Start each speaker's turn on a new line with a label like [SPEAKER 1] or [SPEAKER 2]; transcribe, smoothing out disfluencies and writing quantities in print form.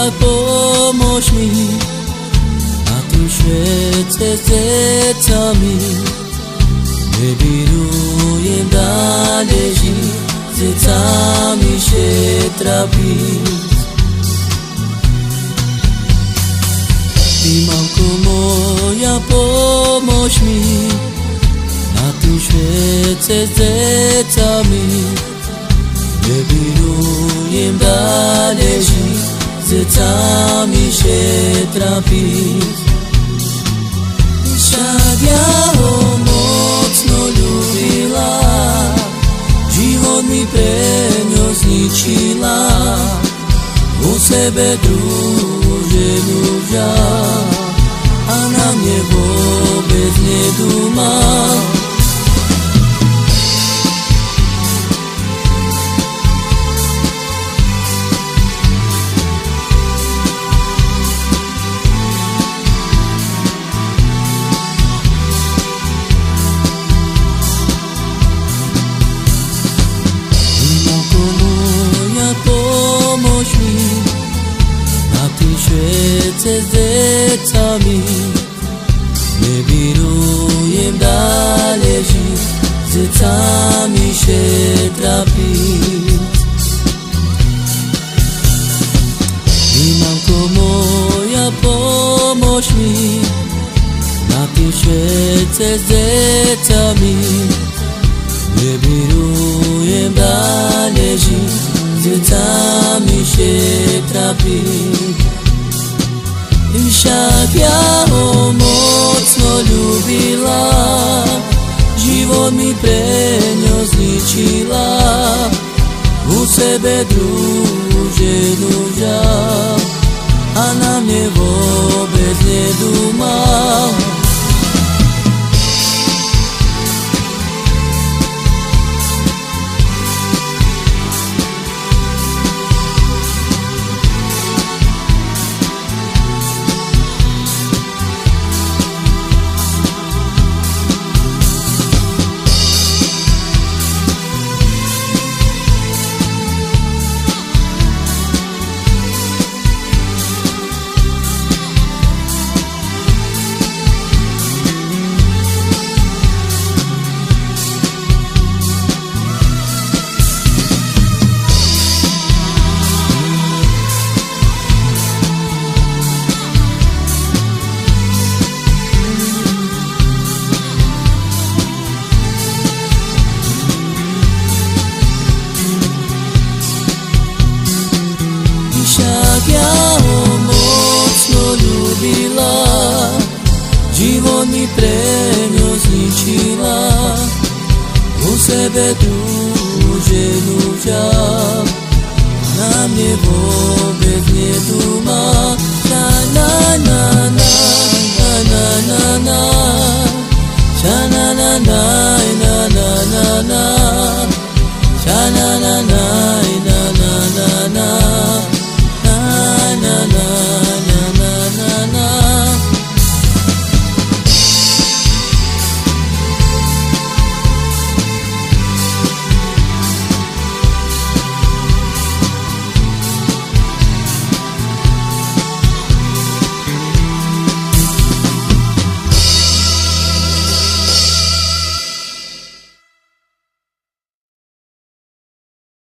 [SPEAKER 1] však pomôž mi, a ty všetce zecami nebirujem dále žiť, zecami šetrapiť. Ty, mamko moja, pomôž mi, a ty všetce zecami nebirujem dále žiť, zecami šetrapiť. Však ja ho mocno ľúbila, život mi pre ňo zničila, u sebe druhú ženu vzal a na mne vôbec nedúmal. Všetce zecami nebirujem dále žiť, zecami šetrapiť. Ty, mamko moja, pomôž mi, a ty všetce zecami nebirujem dále žiť, zecami šetrapiť. Však ja ho mocno ľúbila, život mi pre ňo zničila, u sebe druhú ženu vzal a na mne vôbec nedúmal. Však ja ho mocno ľúbila, život mi pre ňo zničila, u sebe druhú ženu vzal, na mne vôbec nedúmal. Na na na na na na na na na na na.